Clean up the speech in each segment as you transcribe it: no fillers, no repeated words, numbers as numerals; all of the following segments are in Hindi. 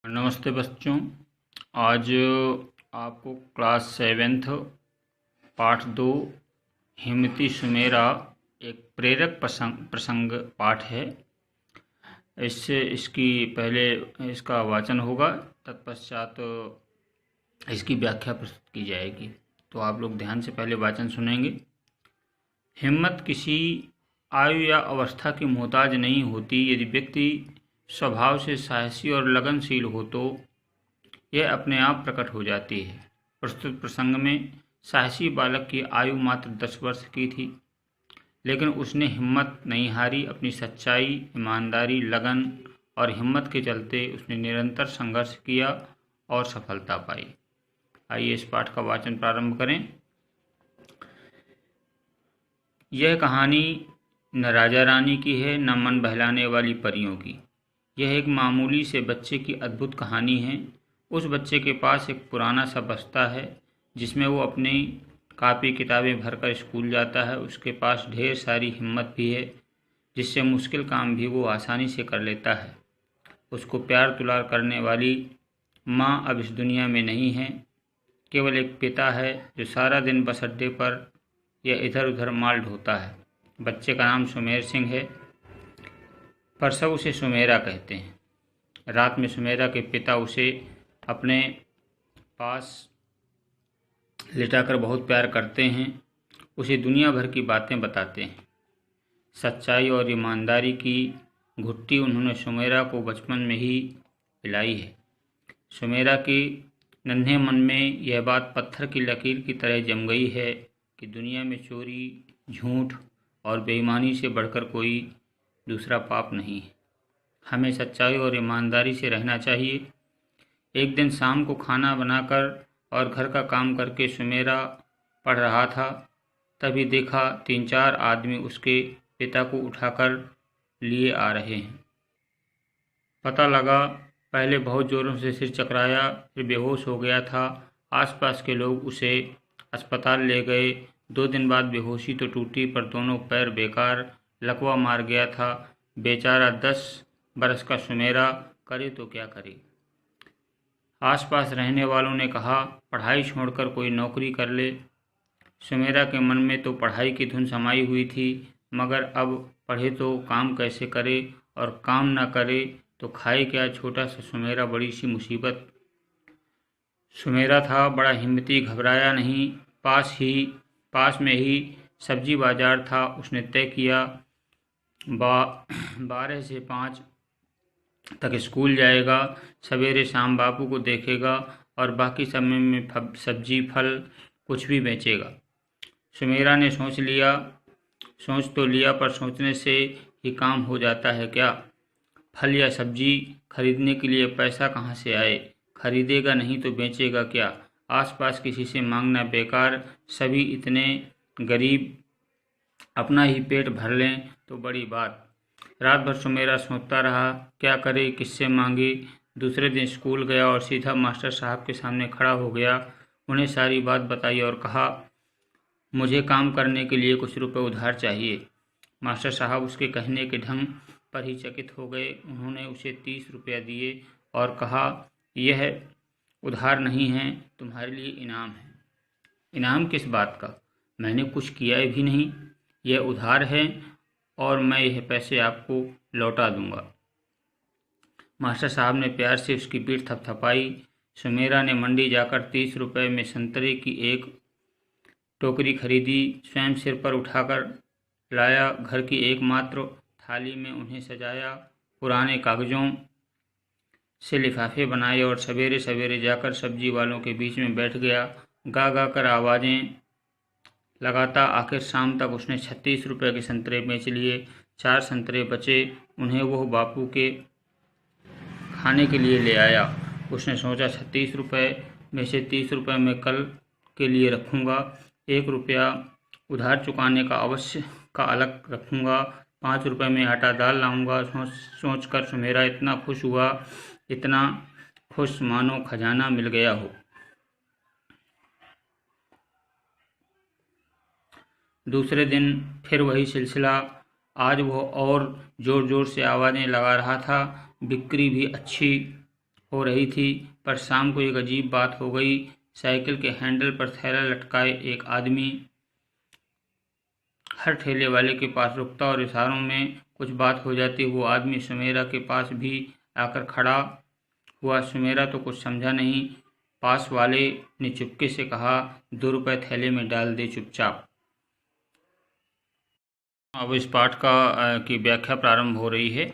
नमस्ते बच्चों। आज आपको क्लास 7th पाठ 2 हिम्मती सुमेरा एक प्रेरक प्रसंग पाठ है। इसकी पहले इसका वाचन होगा, तत्पश्चात इसकी व्याख्या प्रस्तुत की जाएगी। तो आप लोग ध्यान से पहले वाचन सुनेंगे। हिम्मत किसी आयु या अवस्था की मोहताज नहीं होती। यदि व्यक्ति स्वभाव से साहसी और लगनशील हो तो यह अपने आप प्रकट हो जाती है। प्रस्तुत प्रसंग में साहसी बालक की आयु मात्र 10 वर्ष की थी, लेकिन उसने हिम्मत नहीं हारी। अपनी सच्चाई, ईमानदारी, लगन और हिम्मत के चलते उसने निरंतर संघर्ष किया और सफलता पाई। आइए इस पाठ का वाचन प्रारंभ करें। यह कहानी न राजा रानी की है, न मन बहलाने वाली परियों की। यह एक मामूली से बच्चे की अद्भुत कहानी है। उस बच्चे के पास एक पुराना सा बस्ता है जिसमें वो अपनी कापी किताबें भरकर स्कूल जाता है। उसके पास ढेर सारी हिम्मत भी है, जिससे मुश्किल काम भी वो आसानी से कर लेता है। उसको प्यार दुलार करने वाली माँ अब इस दुनिया में नहीं है। केवल एक पिता है जो सारा दिन बस अड्डे पर या इधर उधर माल ढोता है। बच्चे का नाम सुमेर सिंह है, पर सब उसे सुमेरा कहते हैं। रात में सुमेरा के पिता उसे अपने पास लिटाकर बहुत प्यार करते हैं। उसे दुनिया भर की बातें बताते हैं। सच्चाई और ईमानदारी की घुट्टी उन्होंने सुमेरा को बचपन में ही पिलाई है। सुमेरा के नन्हे मन में यह बात पत्थर की लकीर की तरह जम गई है कि दुनिया में चोरी, झूठ और बेईमानी से बढ़कर कोई दूसरा पाप नहीं है। हमें सच्चाई और ईमानदारी से रहना चाहिए। एक दिन शाम को खाना बनाकर और घर का काम करके सुमेरा पढ़ रहा था। तभी देखा 3-4 आदमी उसके पिता को उठाकर लिए आ रहे हैं। पता लगा पहले बहुत जोरों से सिर चकराया, फिर बेहोश हो गया था। आसपास के लोग उसे अस्पताल ले गए। 2 दिन बाद बेहोशी तो टूटी, पर दोनों पैर बेकार लकवा मार गया था। बेचारा 10 बरस का सुमेरा करे तो क्या करे। आसपास रहने वालों ने कहा, पढ़ाई छोड़कर कोई नौकरी कर ले। सुमेरा के मन में तो पढ़ाई की धुन समाई हुई थी, मगर अब पढ़े तो काम कैसे करे, और काम ना करे तो खाए क्या। छोटा सा सुमेरा बड़ी सी मुसीबत। सुमेरा था बड़ा हिम्मती, घबराया नहीं। पास में ही सब्जी बाजार था। उसने तय किया 12 से 5 तक स्कूल जाएगा, सवेरे शाम बापू को देखेगा और बाकी समय में सब्जी फल कुछ भी बेचेगा। सुमेरा ने सोच तो लिया, पर सोचने से ही काम हो जाता है क्या। फल या सब्जी खरीदने के लिए पैसा कहाँ से आए। खरीदेगा नहीं तो बेचेगा क्या। आसपास किसी से मांगना बेकार। सभी इतने गरीब, अपना ही पेट भर लें तो बड़ी बात। रात भर सुमेरा सोचता रहा, क्या करे, किससे मांगे। दूसरे दिन स्कूल गया और सीधा मास्टर साहब के सामने खड़ा हो गया। उन्हें सारी बात बताई और कहा, मुझे काम करने के लिए कुछ रुपए उधार चाहिए। मास्टर साहब उसके कहने के ढंग पर ही चकित हो गए। उन्होंने उसे 30 रुपया दिए और कहा, यह उधार नहीं है, तुम्हारे लिए इनाम है। इनाम किस बात का? मैंने कुछ किया भी नहीं। यह उधार है और मैं यह पैसे आपको लौटा दूंगा। मास्टर साहब ने प्यार से उसकी पीठ थपथपाई। सुमेरा ने मंडी जाकर 30 रुपये में संतरे की एक टोकरी खरीदी। स्वयं सिर पर उठाकर लाया। घर की एकमात्र थाली में उन्हें सजाया। पुराने कागजों से लिफाफे बनाए और सवेरे सवेरे जाकर सब्जी वालों के बीच में बैठ गया। गा गा कर आवाज़ें लगाता आखिर शाम तक उसने 36 रुपये के संतरे बेच लिए। 4 संतरे बचे, उन्हें वो बापू के खाने के लिए ले आया। उसने सोचा, 36 रुपये में से 30 रुपये मैं कल के लिए रखूँगा। 1 रुपया उधार चुकाने का अलग रखूँगा। 5 रुपये में आटा दाल लाऊंगा। सोच कर सुमेरा इतना खुश हुआ, इतना खुश मानो खजाना मिल गया हो। दूसरे दिन फिर वही सिलसिला। आज वो और ज़ोर ज़ोर से आवाज़ें लगा रहा था। बिक्री भी अच्छी हो रही थी, पर शाम को एक अजीब बात हो गई। साइकिल के हैंडल पर थैला लटकाए एक आदमी हर ठेले वाले के पास रुकता और इशारों में कुछ बात हो जाती। वो आदमी सुमेरा के पास भी आकर खड़ा हुआ। सुमेरा तो कुछ समझा नहीं। पास वाले ने चुपके से कहा, 2 रुपये थैले में डाल दे चुपचाप। अब इस पाठ की व्याख्या प्रारंभ हो रही है,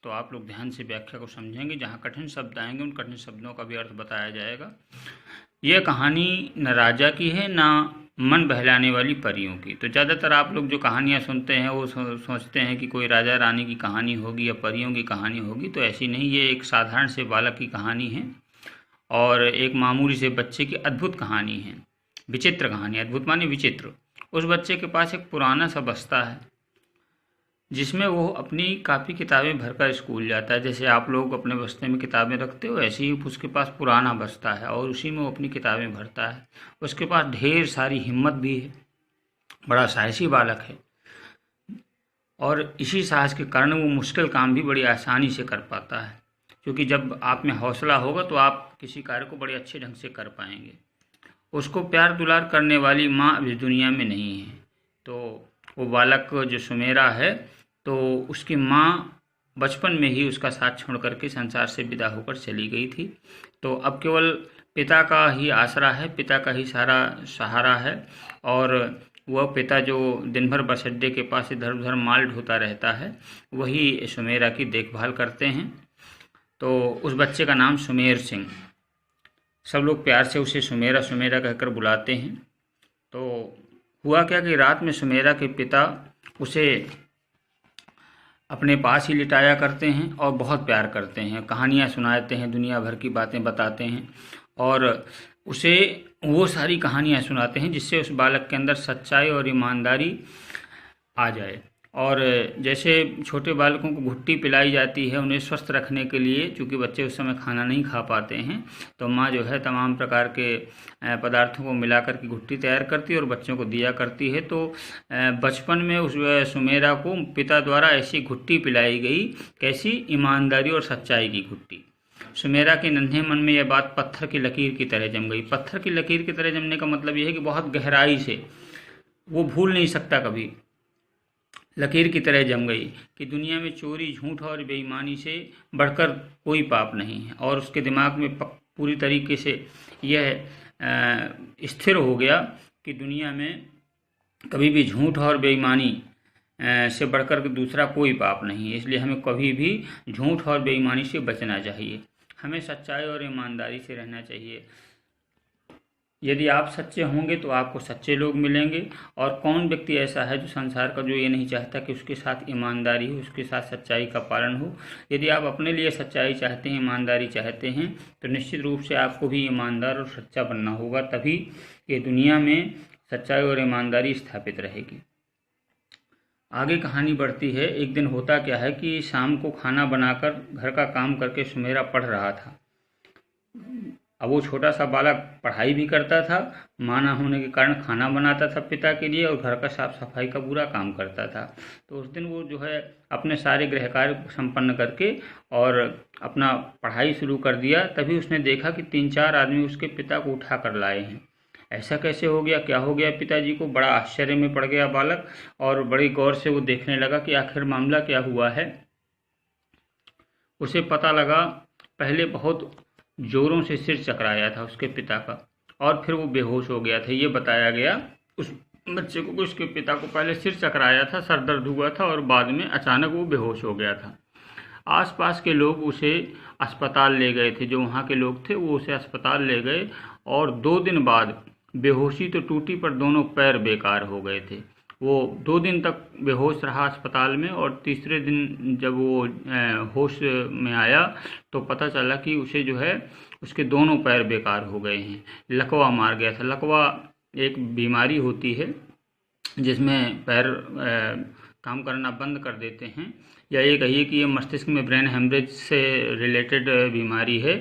तो आप लोग ध्यान से व्याख्या को समझेंगे। जहाँ कठिन शब्द आएंगे उन कठिन शब्दों का भी अर्थ बताया जाएगा। यह कहानी न राजा की है न मन बहलाने वाली परियों की। तो ज़्यादातर आप लोग जो कहानियाँ सुनते हैं वो सोचते हैं कि कोई राजा रानी की कहानी होगी या परियों की कहानी होगी, तो ऐसी नहीं। ये एक साधारण से बालक की कहानी है और एक मामूली से बच्चे की अद्भुत कहानी है, विचित्र कहानी। अद्भुत माने विचित्र। उस बच्चे के पास एक पुराना सा बस्ता है जिसमें वो अपनी कापी किताबें भरकर स्कूल जाता है। जैसे आप लोग अपने बस्ते में किताबें रखते हो, ऐसे ही उसके पास पुराना बस्ता है और उसी में वो अपनी किताबें भरता है। उसके पास ढेर सारी हिम्मत भी है, बड़ा साहसी बालक है और इसी साहस के कारण वो मुश्किल काम भी बड़ी आसानी से कर पाता है, क्योंकि जब आप में हौसला होगा तो आप किसी कार्य को बड़े अच्छे ढंग से कर पाएंगे। उसको प्यार दुलार करने वाली माँ अब इस दुनिया में नहीं है। तो वो बालक जो सुमेरा है, तो उसकी माँ बचपन में ही उसका साथ छोड़ करके संसार से विदा होकर चली गई थी। तो अब केवल पिता का ही आसरा है, पिता का ही सारा सहारा है। और वह पिता जो दिन भर बस अड्डे के पास इधर उधर माल ढोता रहता है, वही सुमेरा की देखभाल करते हैं। तो उस बच्चे का नाम सुमेर सिंह, सब लोग प्यार से उसे सुमेरा सुमेरा कहकर बुलाते हैं। तो हुआ क्या कि रात में सुमेरा के पिता उसे अपने पास ही लिटाया करते हैं और बहुत प्यार करते हैं, कहानियाँ सुनाते हैं, दुनिया भर की बातें बताते हैं और उसे वो सारी कहानियाँ सुनाते हैं जिससे उस बालक के अंदर सच्चाई और ईमानदारी आ जाए। और जैसे छोटे बालकों को घुट्टी पिलाई जाती है उन्हें स्वस्थ रखने के लिए, क्योंकि बच्चे उस समय खाना नहीं खा पाते हैं, तो माँ जो है तमाम प्रकार के पदार्थों को मिलाकर के घुट्टी तैयार करती है और बच्चों को दिया करती है। तो बचपन में उस सुमेरा को पिता द्वारा ऐसी घुट्टी पिलाई गई, कैसी? ईमानदारी और सच्चाई की घुट्टी। सुमेरा के नन्हे मन में यह बात पत्थर की लकीर की तरह जम गई। पत्थर की लकीर की तरह जमने का मतलब यह है कि बहुत गहराई से वो भूल नहीं सकता कभी। लकीर की तरह जम गई कि दुनिया में चोरी, झूठ और बेईमानी से बढ़कर कोई पाप नहीं है। और उसके दिमाग में पूरी तरीके से यह स्थिर हो गया कि दुनिया में कभी भी झूठ और बेईमानी से बढ़कर के दूसरा कोई पाप नहीं है। इसलिए हमें कभी भी झूठ और बेईमानी से बचना चाहिए, हमें सच्चाई और ईमानदारी से रहना चाहिए। यदि आप सच्चे होंगे तो आपको सच्चे लोग मिलेंगे। और कौन व्यक्ति ऐसा है जो संसार का जो ये नहीं चाहता कि उसके साथ ईमानदारी हो, उसके साथ सच्चाई का पालन हो। यदि आप अपने लिए सच्चाई चाहते हैं, ईमानदारी चाहते हैं, तो निश्चित रूप से आपको भी ईमानदार और सच्चा बनना होगा, तभी ये दुनिया में सच्चाई और ईमानदारी स्थापित रहेगी। आगे कहानी बढ़ती है। एक दिन होता क्या है कि शाम को खाना बनाकर घर का काम करके सुमेरा पढ़ रहा था। अब वो छोटा सा बालक पढ़ाई भी करता था, माँ ना होने के कारण खाना बनाता था पिता के लिए और घर का साफ सफाई का पूरा काम करता था। तो उस दिन वो जो है अपने सारे गृह कार्य को संपन्न करके और अपना पढ़ाई शुरू कर दिया। तभी उसने देखा कि 3-4 आदमी उसके पिता को उठा कर लाए हैं। ऐसा कैसे हो गया, क्या हो गया पिताजी को? बड़ा आश्चर्य में पड़ गया बालक और बड़ी गौर से वो देखने लगा कि आखिर मामला क्या हुआ है। उसे पता लगा, पहले बहुत जोरों से सिर चकराया था उसके पिता का और फिर वो बेहोश हो गया था। ये बताया गया उस बच्चे को कि उसके पिता को पहले सिर चकराया था, सर दर्द हुआ था और बाद में अचानक वो बेहोश हो गया था। आसपास के लोग उसे अस्पताल ले गए थे, जो वहाँ के लोग थे वो उसे अस्पताल ले गए और 2 दिन बाद बेहोशी तो टूटी पर दोनों पैर बेकार हो गए थे। वो 2 दिन तक बेहोश रहा अस्पताल में और तीसरे दिन जब वो होश में आया तो पता चला कि उसे जो है उसके दोनों पैर बेकार हो गए हैं, लकवा मार गया था। लकवा एक बीमारी होती है जिसमें पैर काम करना बंद कर देते हैं, या ये कहिए कि ये मस्तिष्क में ब्रेन हेमरेज से रिलेटेड बीमारी है।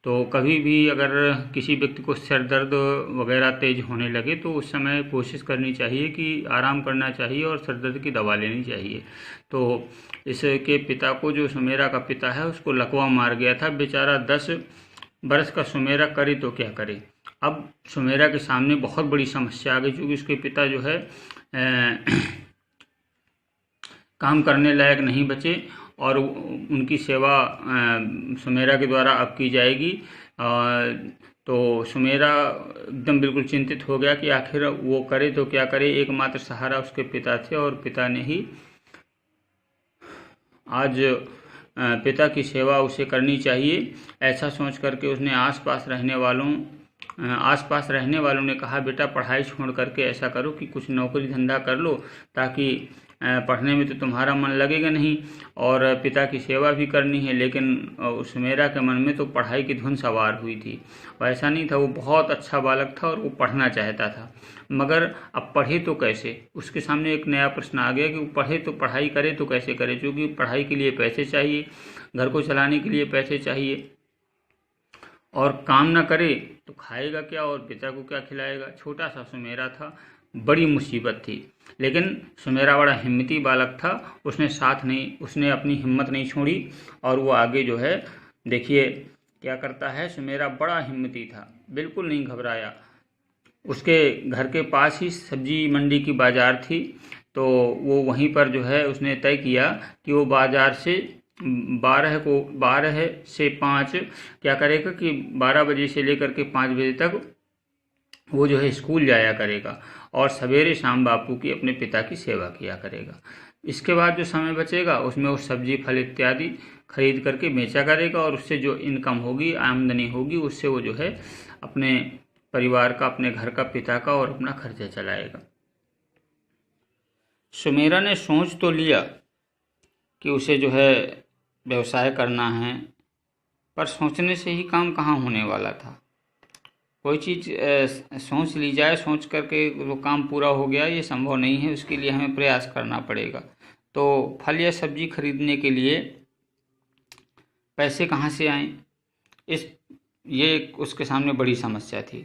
तो कभी भी अगर किसी व्यक्ति को सिर दर्द वगैरह तेज होने लगे तो उस समय कोशिश करनी चाहिए कि आराम करना चाहिए और सिर दर्द की दवा लेनी चाहिए। तो इसके पिता को, जो सुमेरा का पिता है, उसको लकवा मार गया था बेचारा। 10 बरस का सुमेरा करे तो क्या करे। अब सुमेरा के सामने बहुत बड़ी समस्या आ गई, क्योंकि उसके पिता जो है काम करने लायक नहीं बचे और उनकी सेवा सुमेरा के द्वारा अब की जाएगी। तो सुमेरा एकदम बिल्कुल चिंतित हो गया कि आखिर वो करे तो क्या करे। एकमात्र सहारा उसके पिता थे और पिता ने ही आज पिता की सेवा उसे करनी चाहिए। ऐसा सोच करके उसने आसपास रहने वालों ने कहा, बेटा पढ़ाई छोड़ करके ऐसा करो कि कुछ नौकरी धंधा कर लो, ताकि पढ़ने में तो तुम्हारा मन लगेगा नहीं और पिता की सेवा भी करनी है। लेकिन सुमेरा के मन में तो पढ़ाई की धुन सवार हुई थी। वैसा नहीं था, वो बहुत अच्छा बालक था और वो पढ़ना चाहता था, मगर अब पढ़े तो कैसे। उसके सामने एक नया प्रश्न आ गया कि वो पढ़े तो पढ़ाई करे तो कैसे करे, क्योंकि पढ़ाई के लिए पैसे चाहिए, घर को चलाने के लिए पैसे चाहिए, और काम ना करे तो खाएगा क्या और पिता को क्या खिलाएगा। छोटा सा सुमेरा था, बड़ी मुसीबत थी। लेकिन सुमेरा बड़ा हिम्मती बालक था, उसने अपनी हिम्मत नहीं छोड़ी और वो आगे जो है देखिए क्या करता है। सुमेरा बड़ा हिम्मती था, बिल्कुल नहीं घबराया। उसके घर के पास ही सब्जी मंडी की बाजार थी, तो वो वहीं पर जो है उसने तय किया कि वो बाजार से 12 से 5 क्या करेगा कि 12 बजे से लेकर के 5 बजे तक वो जो है स्कूल जाया करेगा और सवेरे शाम बापू की, अपने पिता की सेवा किया करेगा। इसके बाद जो समय बचेगा उसमें वो सब्जी फल इत्यादि खरीद करके बेचा करेगा और उससे जो इनकम होगी, आमदनी होगी, उससे वो जो है अपने परिवार का, अपने घर का, पिता का और अपना खर्चा चलाएगा। सुमेरा ने सोच तो लिया कि उसे जो है व्यवसाय करना है, पर सोचने से ही काम कहाँ होने वाला था। कोई चीज़ सोच ली जाए, सोच करके वो काम पूरा हो गया, ये संभव नहीं है। उसके लिए हमें प्रयास करना पड़ेगा। तो फल या सब्जी खरीदने के लिए पैसे कहाँ से आएं, ये उसके सामने बड़ी समस्या थी।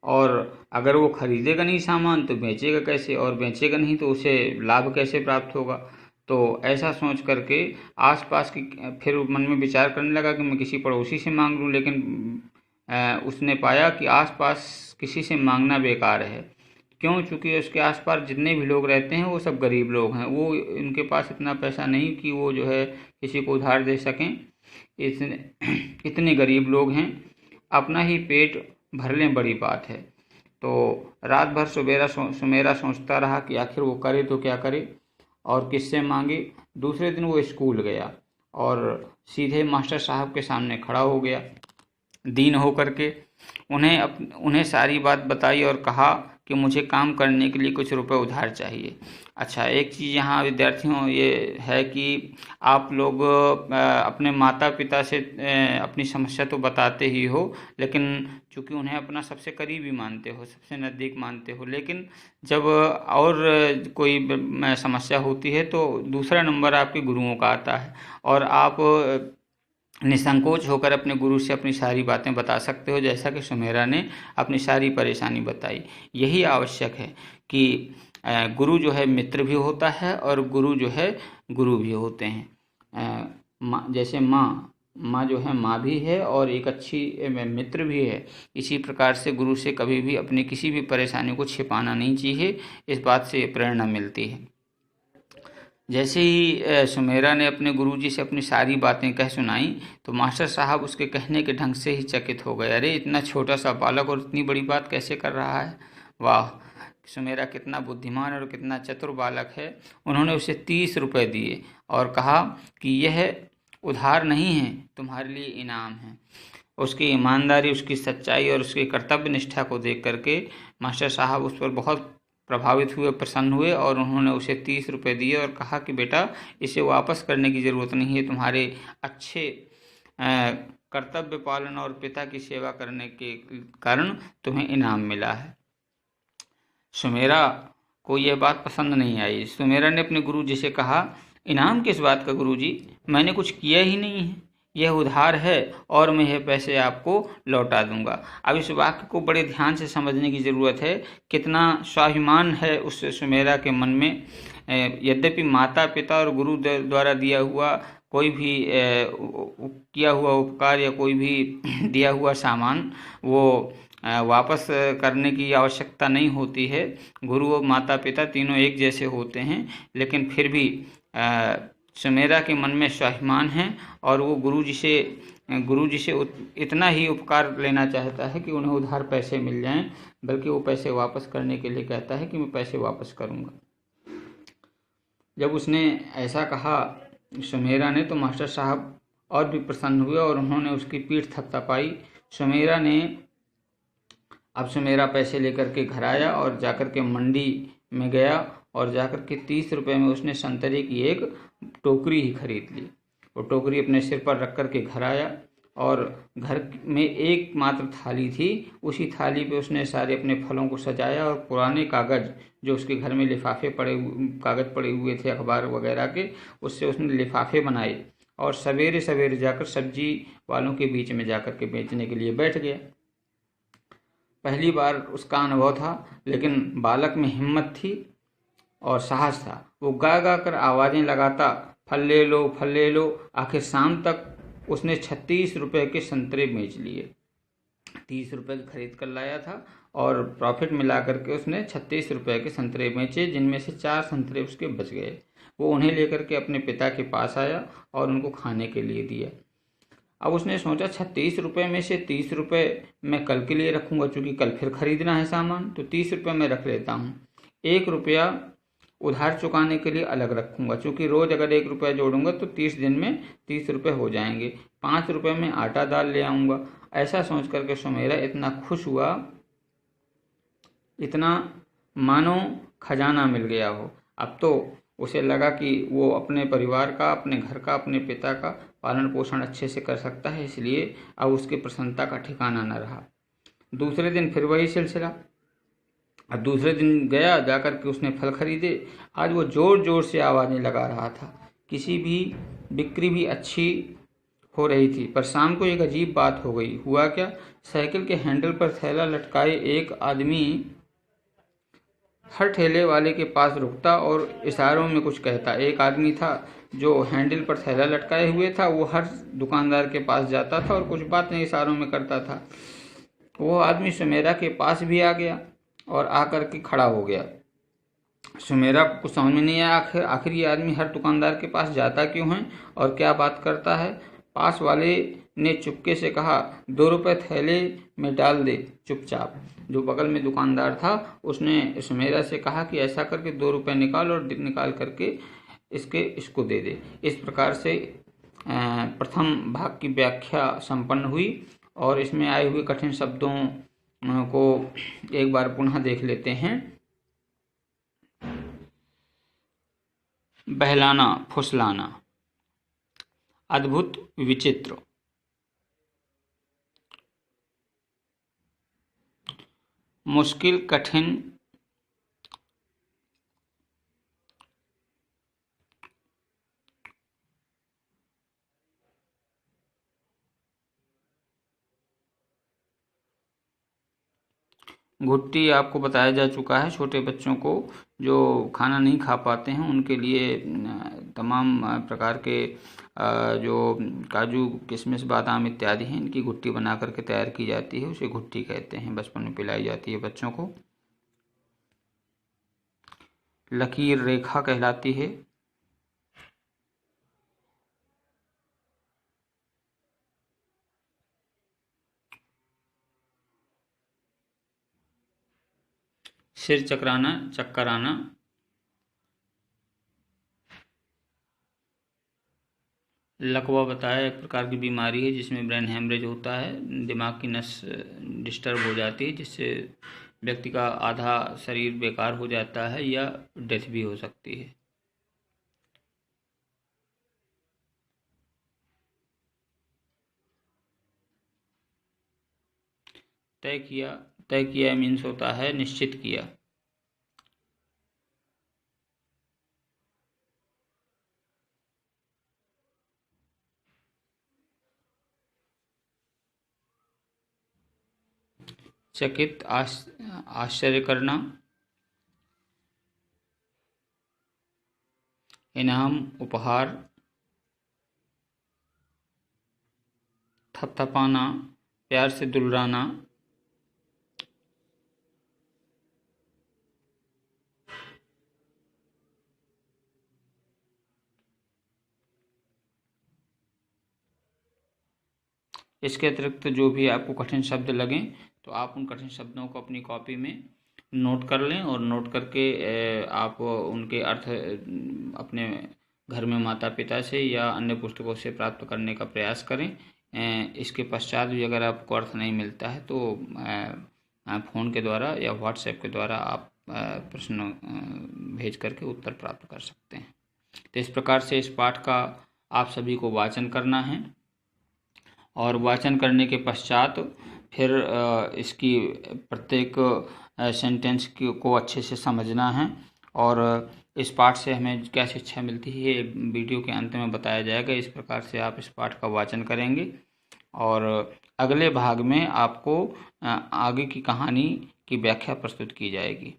और अगर वो खरीदेगा नहीं सामान तो बेचेगा कैसे, और बेचेगा नहीं तो उसे लाभ कैसे प्राप्त होगा। तो ऐसा सोच करके आसपास की फिर मन में विचार करने लगा कि मैं किसी पड़ोसी से मांग लूँ, लेकिन उसने पाया कि आसपास किसी से मांगना बेकार है। क्यों? चूँकि उसके आसपास जितने भी लोग रहते हैं वो सब गरीब लोग हैं। वो उनके पास इतना पैसा नहीं कि वो जो है किसी को उधार दे सकें। इतने गरीब लोग हैं, अपना ही पेट भर लें बड़ी बात है। तो रात भर सुमेरा सोचता रहा कि आखिर वो करे तो क्या करे और किससे मांगे। दूसरे दिन वो स्कूल गया और सीधे मास्टर साहब के सामने खड़ा हो गया, दीन होकर के उन्हें सारी बात बताई और कहा कि मुझे काम करने के लिए कुछ रुपए उधार चाहिए। अच्छा, एक चीज़ यहाँ विद्यार्थियों ये है कि आप लोग अपने माता पिता से अपनी समस्या तो बताते ही हो, लेकिन चूँकि उन्हें अपना सबसे करीबी मानते हो, सबसे नज़दीक मानते हो, लेकिन जब और कोई समस्या होती है तो दूसरा नंबर आपके गुरुओं का आता है और आप निसंकोच होकर अपने गुरु से अपनी सारी बातें बता सकते हो, जैसा कि सुमेरा ने अपनी सारी परेशानी बताई। यही आवश्यक है कि गुरु जो है मित्र भी होता है और गुरु जो है गुरु भी होते हैं। जैसे माँ जो है माँ भी है और एक अच्छी मित्र भी है, इसी प्रकार से गुरु से कभी भी अपनी किसी भी परेशानी को छिपाना नहीं चाहिए। इस बात से प्रेरणा मिलती है। जैसे ही सुमेरा ने अपने गुरुजी से अपनी सारी बातें कह सुनाई तो मास्टर साहब उसके कहने के ढंग से ही चकित हो गए। अरे, इतना छोटा सा बालक और इतनी बड़ी बात कैसे कर रहा है। वाह, सुमेरा कितना बुद्धिमान और कितना चतुर बालक है। उन्होंने उसे 30 रुपये दिए और कहा कि यह उधार नहीं है, तुम्हारे लिए इनाम है। उसकी ईमानदारी, उसकी सच्चाई और उसकी कर्तव्य निष्ठा को देख करके मास्टर साहब उस पर बहुत प्रभावित हुए, प्रसन्न हुए और उन्होंने उसे 30 रुपये दिए और कहा कि बेटा, इसे वापस करने की ज़रूरत नहीं है, तुम्हारे अच्छे कर्तव्य पालन और पिता की सेवा करने के कारण तुम्हें इनाम मिला है। सुमेरा को यह बात पसंद नहीं आई। सुमेरा ने अपने गुरुजी से कहा, इनाम किस बात का गुरुजी, मैंने कुछ किया ही नहीं है, यह उधार है और मैं यह पैसे आपको लौटा दूंगा। अब इस वाक्य को बड़े ध्यान से समझने की ज़रूरत है, कितना स्वाभिमान है उस सुमेरा के मन में। यद्यपि माता पिता और गुरु द्वारा दिया हुआ कोई भी किया हुआ उपकार या कोई भी दिया हुआ सामान वो वापस करने की आवश्यकता नहीं होती है। गुरु और माता पिता तीनों एक जैसे होते हैं, लेकिन फिर भी सुमेरा के मन में स्वाभिमान है और वो गुरु जी से इतना ही उपकार लेना चाहता है कि उन्हें उधार पैसे मिल जाएं, बल्कि वो पैसे वापस करने के लिए कहता है कि मैं पैसे वापस करूंगा। जब उसने ऐसा कहा सुमेरा ने, तो मास्टर साहब और भी प्रसन्न हुए और उन्होंने उसकी पीठ थपथपाई। सुमेरा पैसे लेकर के घर आया और जाकर के मंडी में गया और जाकर के 30 रुपए में उसने संतरे की एक टोकरी ही खरीद ली। वो टोकरी अपने सिर पर रख कर के घर आया और घर में एकमात्र थाली थी, उसी थाली पे उसने सारे अपने फलों को सजाया और पुराने कागज़ जो उसके घर में कागज़ पड़े हुए थे अखबार वगैरह के, उससे उसने लिफाफे बनाए और सवेरे सवेरे जाकर सब्जी वालों के बीच में जाकर के बेचने के लिए बैठ गया। पहली बार उसका अनुभव था, लेकिन बालक में हिम्मत थी और साहस था। वो गा गा कर आवाज़ें लगाता, फल ले लो, फल ले लो। आखिर शाम तक उसने 36 रुपए के संतरे बेच लिए। 30 रुपए खरीद कर लाया था और प्रॉफिट मिला करके उसने 36 रुपए के संतरे बेचे, जिनमें से 4 संतरे उसके बच गए। वो उन्हें लेकर के अपने पिता के पास आया और उनको खाने के लिए दिया। अब उसने सोचा 36 रुपए में से 30 रुपए मैं कल के लिए रखूंगा, चूंकि कल फिर खरीदना है सामान, तो 30 रुपए मैं रख लेता हूँ। 1 रुपया उधार चुकाने के लिए अलग रखूंगा, चूंकि रोज अगर 1 रुपया जोड़ूंगा तो 30 दिन में 30 रुपये हो जाएंगे। 5 रुपये में आटा दाल ले आऊंगा। ऐसा सोच करके सुमेरा इतना खुश हुआ, इतना मानो खजाना मिल गया हो। अब तो उसे लगा कि वो अपने परिवार का, अपने घर का, अपने पिता का पालन पोषण अच्छे से कर सकता है, इसलिए अब उसकी प्रसन्नता का ठिकाना न रहा। दूसरे दिन फिर वही सिलसिला। अब दूसरे दिन गया, जाकर के उसने फल खरीदे। आज वो जोर जोर से आवाज़ें लगा रहा था, किसी भी बिक्री भी अच्छी हो रही थी। पर शाम को एक अजीब बात हो गई। हुआ क्या, साइकिल के हैंडल पर थैला लटकाए एक आदमी हर ठेले वाले के पास रुकता और इशारों में कुछ कहता। एक आदमी था जो हैंडल पर थैला लटकाए हुए था, वो हर दुकानदार के पास जाता था और कुछ बातें इशारों में करता था। वो आदमी सुमेरा के पास भी आ गया और आकर के खड़ा हो गया। सुमेरा को कुछ समझ में नहीं आया, आखिर ये आदमी हर दुकानदार के पास जाता क्यों है और क्या बात करता है। पास वाले ने चुपके से कहा, 2 रुपए थैले में डाल दे चुपचाप। जो बगल में दुकानदार था उसने सुमेरा से कहा कि ऐसा करके 2 रुपए निकाल और निकाल करके इसको दे दे। इस प्रकार से प्रथम भाग की व्याख्या संपन्न हुई और इसमें आए हुए कठिन शब्दों को एक बार पुनः देख लेते हैं। बहलाना, फुसलाना, अद्भुत, विचित्र, मुश्किल, कठिन, घुट्टी आपको बताया जा चुका है। छोटे बच्चों को जो खाना नहीं खा पाते हैं उनके लिए तमाम प्रकार के जो काजू, किशमिश, बादाम इत्यादि हैं, इनकी घुट्टी बना करके तैयार की जाती है। उसे घुट्टी कहते हैं। बचपन में पिलाई जाती है बच्चों को। लकीर, रेखा कहलाती है। सिर चकराना, चक्कर आना। लकवा बताया एक प्रकार की बीमारी है जिसमें ब्रेन हेमरेज होता है, दिमाग की नस डिस्टर्ब हो जाती है, जिससे व्यक्ति का आधा शरीर बेकार हो जाता है या डेथ भी हो सकती है। तय किया मीन्स होता है निश्चित किया। चकित, आश्चर्य करना। इनाम, उपहार। थपथपाना, प्यार से दुलाना। इसके अतिरिक्त जो भी आपको कठिन शब्द लगें तो आप उन कठिन शब्दों को अपनी कॉपी में नोट कर लें और नोट करके आप उनके अर्थ अपने घर में माता पिता से या अन्य पुस्तकों से प्राप्त करने का प्रयास करें। इसके पश्चात भी अगर आपको अर्थ नहीं मिलता है तो फ़ोन के द्वारा या व्हाट्सएप के द्वारा आप प्रश्न भेज करके उत्तर प्राप्त कर सकते हैं। तो इस प्रकार से इस पाठ का आप सभी को वाचन करना है और वाचन करने के पश्चात फिर इसकी प्रत्येक सेंटेंस को अच्छे से समझना है और इस पाठ से हमें क्या शिक्षा मिलती है ये वीडियो के अंत में बताया जाएगा। इस प्रकार से आप इस पाठ का वाचन करेंगे और अगले भाग में आपको आगे की कहानी की व्याख्या प्रस्तुत की जाएगी।